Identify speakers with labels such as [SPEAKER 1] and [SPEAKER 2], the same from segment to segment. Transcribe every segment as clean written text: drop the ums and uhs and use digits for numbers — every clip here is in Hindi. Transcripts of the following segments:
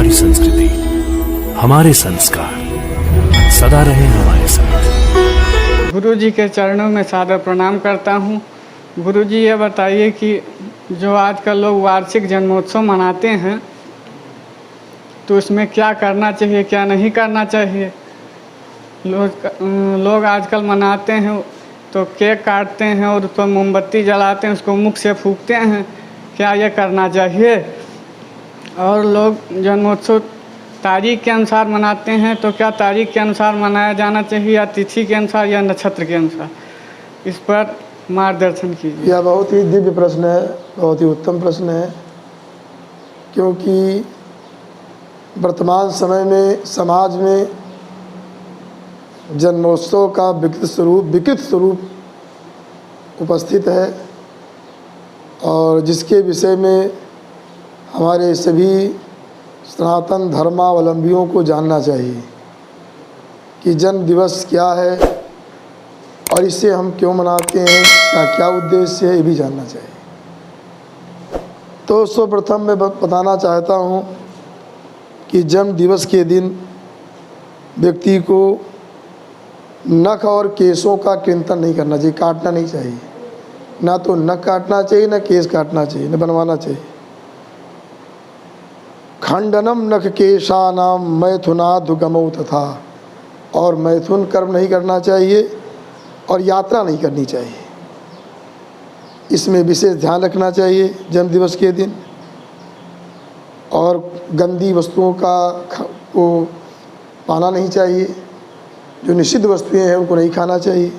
[SPEAKER 1] हमारी संस्कृति, हमारे संस्कार सदा रहे हमारे साथ।
[SPEAKER 2] गुरु जी के चरणों में सादर प्रणाम करता हूँ। गुरु जी ये बताइए कि जो आजकल लोग वार्षिक जन्मोत्सव मनाते हैं तो उसमें क्या करना चाहिए, क्या नहीं करना चाहिए। लोग आजकल मनाते हैं तो केक काटते हैं और उस पर मोमबत्ती जलाते हैं, उसको मुख से फूंकते हैं। क्या ये करना चाहिए? और लोग जन्मोत्सव तारीख के अनुसार मनाते हैं तो क्या तारीख के अनुसार मनाया जाना चाहिए या तिथि के अनुसार या नक्षत्र के अनुसार? इस पर मार्गदर्शन कीजिए।
[SPEAKER 3] यह बहुत ही दिव्य प्रश्न है, बहुत ही उत्तम प्रश्न है, क्योंकि वर्तमान समय में समाज में जन्मोत्सव का विकृत स्वरूप उपस्थित है और जिसके विषय में हमारे सभी सनातन धर्मावलंबियों को जानना चाहिए कि जन्म दिवस क्या है और इसे हम क्यों मनाते हैं, इसका क्या उद्देश्य है, ये भी जानना चाहिए। तो सर्वप्रथम मैं बताना चाहता हूँ कि जन्म दिवस के दिन व्यक्ति को नख और केशों का कृंतन नहीं करना चाहिए, काटना नहीं चाहिए। ना तो नख काटना चाहिए, ना केश काटना चाहिए, न बनवाना चाहिए। खंडनम नख केशानाम मैथुनाधुगमौ तथा, और मैथुन कर्म नहीं करना चाहिए और यात्रा नहीं करनी चाहिए। इसमें विशेष ध्यान रखना चाहिए जन्म दिवस के दिन। और गंदी वस्तुओं को पाना नहीं चाहिए, जो निषिद्ध वस्तुएं हैं उनको नहीं खाना चाहिए।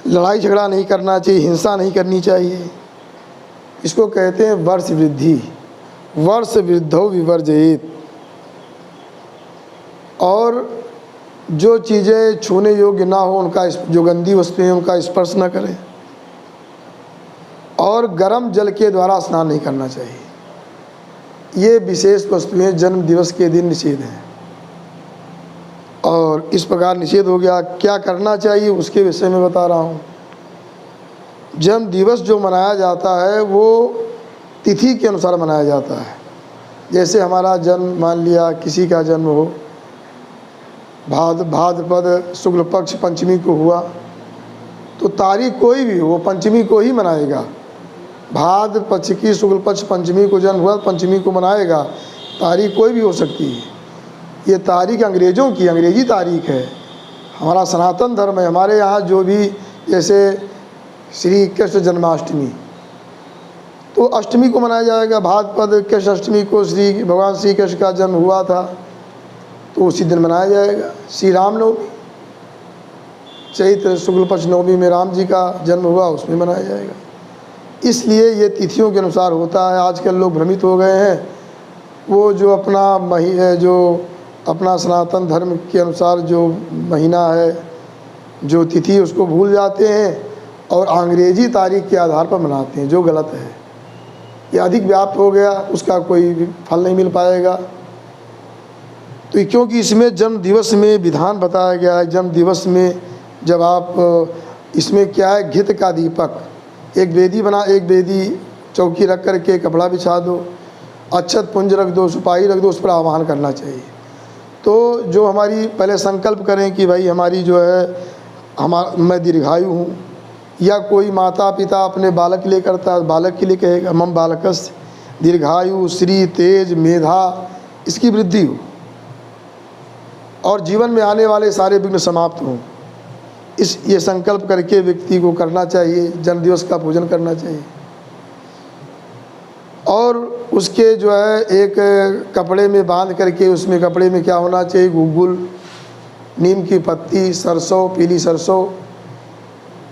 [SPEAKER 3] लड़ाई झगड़ा नहीं करना चाहिए, हिंसा नहीं करनी चाहिए। इसको कहते हैं वर्ष वृद्धि, वर्ष वृद्धौ विवर्जयेत। और जो चीज़ें छूने योग्य ना हो उनका, जो गंदी वस्तुएं हैं उनका स्पर्श न करें। और गर्म जल के द्वारा स्नान नहीं करना चाहिए। ये विशेष वस्तुएं जन्म दिवस के दिन निषेध हैं। और इस प्रकार निषेध हो गया। क्या करना चाहिए उसके विषय में बता रहा हूँ। जन्म दिवस जो मनाया जाता है वो तिथि के अनुसार मनाया जाता है। जैसे हमारा जन्म, मान लिया किसी का जन्म हो भाद्रपद शुक्ल पक्ष पंचमी को हुआ तो तारीख कोई भी हो पंचमी को ही मनाएगा। भाद्र पक्ष की शुक्ल पक्ष पंचमी को जन्म हुआ, पंचमी को मनाएगा। तारीख कोई भी हो सकती है। ये तारीख अंग्रेज़ों की, अंग्रेजी तारीख है। हमारा सनातन धर्म है। हमारे यहाँ जो भी, जैसे श्री कृष्ण जन्माष्टमी तो अष्टमी को मनाया जाएगा। भाद्रपद कृष्ण अष्टमी को भगवान श्री कृष्ण का जन्म हुआ था तो उसी दिन मनाया जाएगा। श्री रामनवमी चैत्र शुक्ल पक्ष नवमी में राम जी का जन्म हुआ, उसमें मनाया जाएगा। इसलिए ये तिथियों के अनुसार होता है। आजकल लोग भ्रमित हो गए हैं। वो जो अपना सनातन धर्म के अनुसार जो महीना है, जो तिथि, उसको भूल जाते हैं और अंग्रेजी तारीख के आधार पर मनाते हैं, जो गलत है। ये अधिक व्याप्त हो गया, उसका कोई भी फल नहीं मिल पाएगा। तो क्योंकि इसमें जन्म दिवस में विधान बताया गया है। जन्म दिवस में जब आप, इसमें क्या है, घृत का दीपक, एक वेदी चौकी रख कर के कपड़ा बिछा दो, अक्षत पुंज रख दो, सुपारी रख दो, उस पर आवाहन करना चाहिए। तो जो हमारी पहले संकल्प करें कि भाई हमारी जो है मैं दीर्घायु हूँ, या कोई माता पिता अपने बालक के लिए करता है, बालक के लिए कहेगा मम बालकस्य दीर्घायु श्री तेज मेधा, इसकी वृद्धि हो और जीवन में आने वाले सारे विघ्न समाप्त हों। ये संकल्प करके व्यक्ति को करना चाहिए, जन्म दिवस का पूजन करना चाहिए। और उसके जो है एक कपड़े में बांध करके, उसमें कपड़े में क्या होना चाहिए, गुग्गुल, नीम की पत्ती, सरसों, पीली सरसों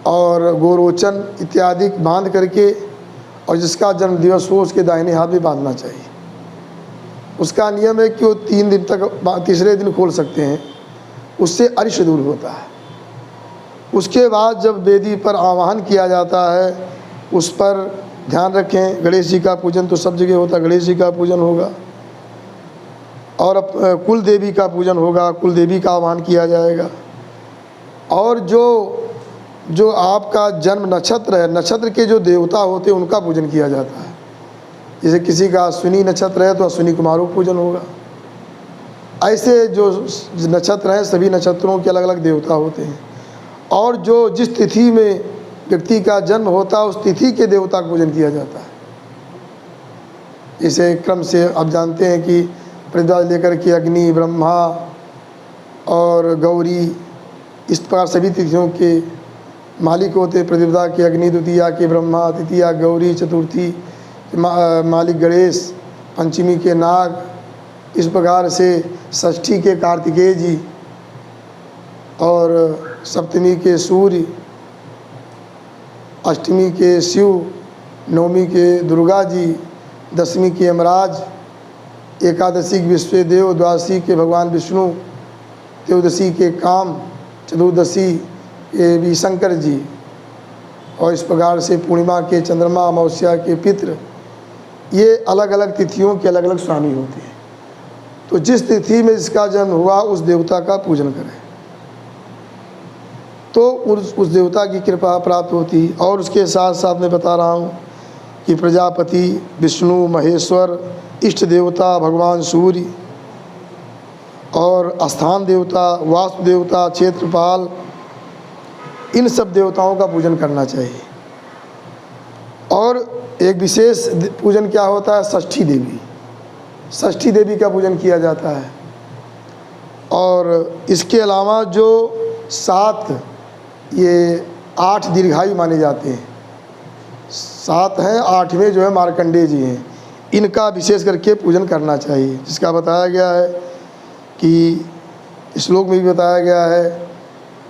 [SPEAKER 3] और गोरोचन इत्यादि बांध करके, और जिसका जन्म दिवस हो उसके दाहिने हाथ में बांधना चाहिए। उसका नियम है कि वो 3 दिन तक, तीसरे दिन खोल सकते हैं, उससे अरिष्ट दूर होता है। उसके बाद जब वेदी पर आवाहन किया जाता है, उस पर ध्यान रखें, गणेश जी का पूजन तो सब जगह होता है, गणेश जी का पूजन होगा और कुल देवी का पूजन होगा, कुल देवी का आह्वान किया जाएगा। और जो आपका जन्म नक्षत्र है, नक्षत्र के जो देवता होते हैं उनका पूजन किया जाता है। जैसे किसी का अश्विनी नक्षत्र है तो अश्विनी कुमारों का पूजन होगा। ऐसे जो नक्षत्र हैं सभी नक्षत्रों के अलग अलग देवता होते हैं, और जो जिस तिथि में व्यक्ति का जन्म होता है उस तिथि के देवता का पूजन किया जाता है। इसे क्रम से आप जानते हैं कि प्रतिपदा लेकर के अग्नि, ब्रह्मा और गौरी, इस प्रकार सभी तिथियों के मालिक होते। प्रतिपदा के अग्नि, द्वितीया के ब्रह्मा, तृतीया गौरी, चतुर्थी मालिक गणेश, पंचमी के नाग, इस प्रकार से षष्ठी के कार्तिकेय जी, और सप्तमी के सूर्य, अष्टमी के शिव, नवमी के दुर्गा जी, दशमी के यमराज, एकादशी के विश्वदेव, द्वादशी के भगवान विष्णु, त्रयोदशी के काम, चतुर्दशी के भी शंकर जी, और इस प्रकार से पूर्णिमा के चंद्रमा, अमावस्या के पितृ, ये अलग अलग तिथियों के अलग अलग स्वामी होते हैं। तो जिस तिथि में जिसका जन्म हुआ उस देवता का पूजन करें तो उस देवता की कृपा प्राप्त होती है। और उसके साथ साथ मैं बता रहा हूँ कि प्रजापति, विष्णु, महेश्वर, इष्ट देवता भगवान सूर्य, और स्थान देवता, वास्तु देवता, क्षेत्रपाल, इन सब देवताओं का पूजन करना चाहिए। और एक विशेष पूजन क्या होता है, षष्ठी देवी, षष्ठी देवी का पूजन किया जाता है। और इसके अलावा जो 7 ये 8 दीर्घायु माने जाते हैं, 7 हैं, 8वें जो है मार्कंडेय जी हैं, इनका विशेष करके पूजन करना चाहिए। जिसका बताया गया है कि श्लोक में भी बताया गया है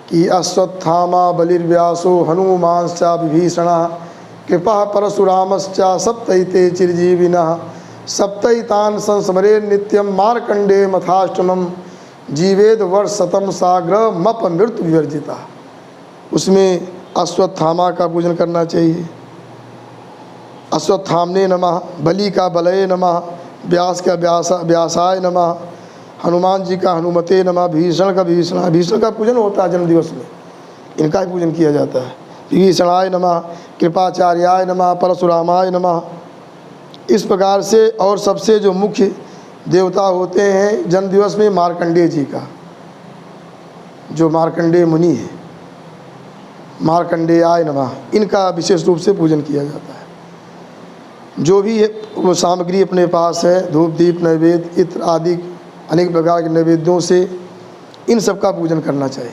[SPEAKER 3] कि अश्वत्थामा बलिर्व्यासो हनुमांश्चा विभीषणः कृपा परशुरामश्चा सप्तैते चिरजीविनः सप्तैतान् संस्मरे नित्यं मार्कंडेय मथाष्टमं जीवेद वर्षशतं साग्र मप मृत्यु विवर्जिता। उसमें अश्वत्थामा का पूजन करना चाहिए। अश्वत्थामने नमः, बलि का बलये नमः, व्यास का व्यासाय नमः, हनुमान जी का हनुमते नमः, भीषण का भीषण का पूजन होता है जन्म दिवस में, इनका ही पूजन किया जाता है। विभीषणाय नमः, कृपाचार्याय नमः, परशुरामाय नमः। इस प्रकार से और सबसे जो मुख्य देवता होते हैं जन्म दिवस में मार्कंडेय जी का, जो मार्कंडेय मुनि है, मार्कंडेयाय नमः, इनका विशेष रूप से पूजन किया जाता है। जो भी वो सामग्री अपने पास है, धूप दीप नैवेद्य इत्र आदि अनेक प्रकार के नैवेद्यों से इन सब का पूजन करना चाहिए।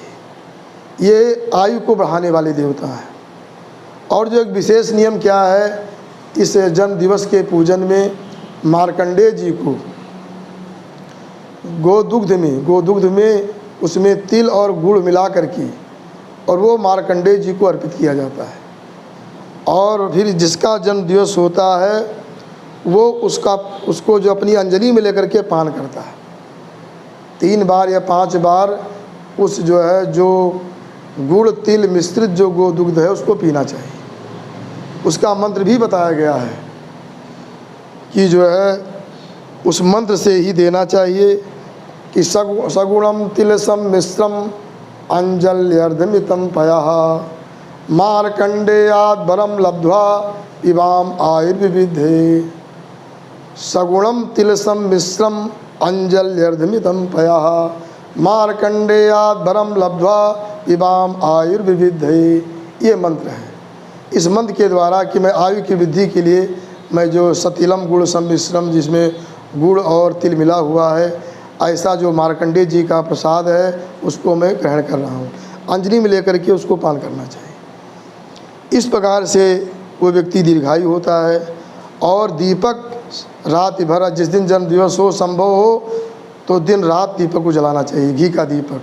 [SPEAKER 3] ये आयु को बढ़ाने वाले देवता हैं। और जो एक विशेष नियम क्या है, इस जन्म दिवस के पूजन में मार्कंडेय जी को गोदुग्ध में उसमें तिल और गुड़ मिला करके और वो मार्कंडेय जी को अर्पित किया जाता है। और फिर जिसका जन्म दिवस होता है वो उसको जो अपनी अंजलि में लेकर के पान करता है, 3 बार या 5 बार उस जो गुड़ तिल मिश्रित जो गोदुग्ध है उसको पीना चाहिए। उसका मंत्र भी बताया गया है कि उस मंत्र से ही देना चाहिए कि सगुणम तिलसम मिश्रम अंजल्यर्धमितम पयः मार्कंडेयाद वरम लब्ध्वा पिबाम आयुर्विविधे। सगुणम तिलसम मिश्रम अंजल्यर्धमितम पयः मार्कंडेयाद वरम लब्ध्वा पिबाम आयुर्विविधे। ये मंत्र है। इस मंत्र के द्वारा कि मैं आयु की वृद्धि के लिए मैं जो सतिलम गुड़ सम्मिश्रम, जिसमें गुड़ और तिल मिला हुआ है, ऐसा जो मार्कंडेय जी का प्रसाद है उसको मैं ग्रहण कर रहा हूँ। अंजलि में लेकर के उसको पान करना चाहिए। इस प्रकार से वो व्यक्ति दीर्घायु होता है। और दीपक रात भर, जिस दिन जन्म दिवस हो, संभव हो तो दिन रात दीपक को जलाना चाहिए, घी का दीपक।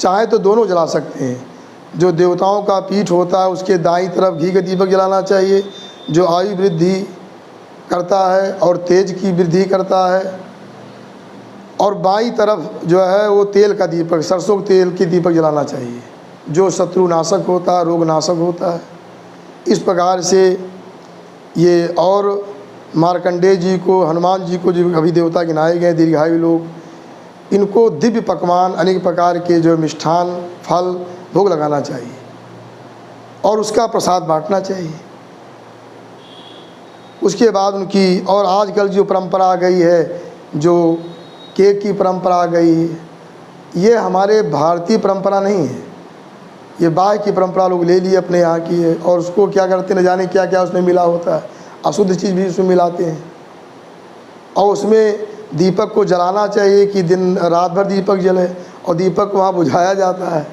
[SPEAKER 3] चाहे तो दोनों जला सकते हैं। जो देवताओं का पीठ होता है उसके दाईं तरफ घी का दीपक जलाना चाहिए, जो आयु वृद्धि करता है और तेज की वृद्धि करता है। और बाईं तरफ जो है वो तेल का दीपक, सरसों के तेल की दीपक जलाना चाहिए, जो शत्रुनाशक होता है, रोग नाशक होता है। इस प्रकार से ये और मार्कंडेय जी को, हनुमान जी को जो अभी देवता गिनाए गए दीर्घायु लोग, इनको दिव्य पकवान, अनेक प्रकार के जो मिष्ठान, फल भोग लगाना चाहिए और उसका प्रसाद बांटना चाहिए। उसके बाद उनकी और आजकल जो परंपरा आ गई है, जो केक की परंपरा आ गई है, ये हमारे भारतीय परंपरा नहीं है, ये बाहर की परंपरा लोग ले लिए अपने यहाँ की है। और उसको क्या करते न जाने क्या क्या उसमें मिला होता है, अशुद्ध चीज़ भी उसमें मिलाते हैं। और उसमें दीपक को जलाना चाहिए कि दिन रात भर दीपक जले, और दीपक वहाँ बुझाया जाता है।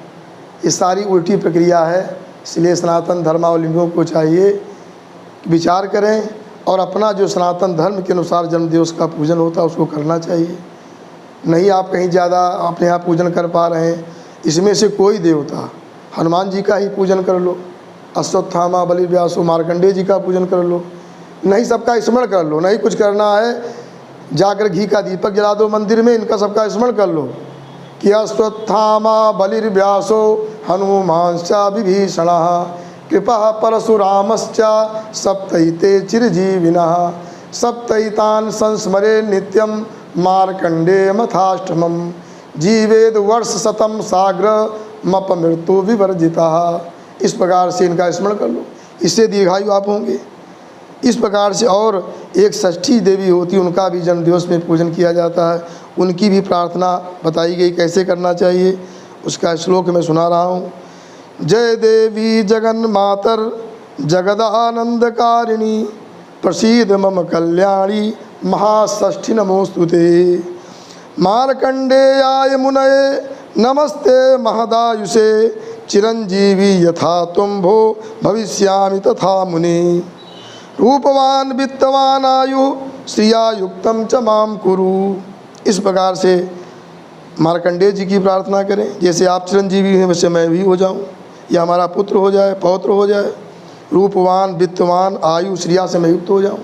[SPEAKER 3] ये सारी उल्टी प्रक्रिया है। इसलिए सनातन धर्मावलंबियों को चाहिए विचार करें और अपना जो सनातन धर्म के अनुसार जन्मदिवस का पूजन होता है उसको करना चाहिए। नहीं आप कहीं ज़्यादा अपने यहाँ पूजन कर पा रहे हैं, इसमें से कोई देवता, हनुमान जी का ही पूजन कर लो, अश्वत्थामा, बलि, व्यासो, मार्कंडेय जी का पूजन कर लो। नहीं सबका स्मरण कर लो, नहीं कुछ करना है जाकर घी का दीपक जला दो मंदिर में, इनका सबका स्मरण कर लो कि अश्वत्थामा बलिर्व्यासो हनुमांश्च विभीषणः कृपा परशुरामश्च सप्तैते चिरजीविनः सप्तैतान् संस्मरे नित्यं मार्कण्डेयमथाष्टमं जीवेद वर्ष शतम साग्र मप मृत्यु विवर्जितः। इस प्रकार से इनका स्मरण कर लो, इससे दीर्घायु आप होंगे। इस प्रकार से और एक षष्ठी देवी होती है, उनका भी जन्मदिवस में पूजन किया जाता है, उनकी भी प्रार्थना बताई गई कैसे करना चाहिए। उसका श्लोक मैं सुना रहा हूँ। जय देवी जगन्मातर जगदानंदकारिणी प्रसीद मम कल्याणी महाषष्ठी नमोस्तुते मार्कंडेयाय मुनये नमस्ते महदायुषे चिरंजीवी यथा तुम भो भविष्यामि तथा मुनि रूपवान वित्तवान आयु श्रिया युक्तम च माम कुरु। इस प्रकार से मार्कंडेय जी की प्रार्थना करें, जैसे आप चिरंजीवी हैं वैसे मैं भी हो जाऊं, या हमारा पुत्र हो जाए, पौत्र हो जाए, रूपवान वित्तवान आयु श्रिया से मैं युक्त हो जाऊं।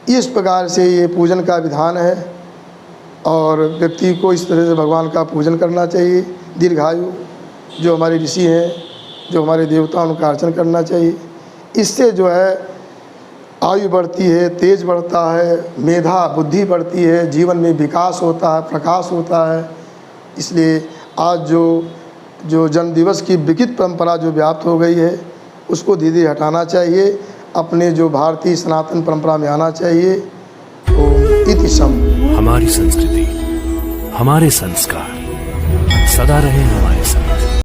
[SPEAKER 3] इस प्रकार से ये पूजन का विधान है और व्यक्ति को इस तरह से भगवान का पूजन करना चाहिए। दीर्घायु जो हमारे ऋषि हैं, जो हमारे देवता, उनका अर्चन करना चाहिए। इससे जो है आयु बढ़ती है, तेज बढ़ता है, मेधा बुद्धि बढ़ती है, जीवन में विकास होता है, प्रकाश होता है। इसलिए आज जो जन्मदिवस की विकृत परंपरा जो व्याप्त हो गई है उसको धीरे धीरे हटाना चाहिए, अपने जो भारतीय सनातन परंपरा में आना चाहिए। ओम इति सम।
[SPEAKER 1] हमारी संस्कृति, हमारे संस्कार सदा रहे हमारे साथ।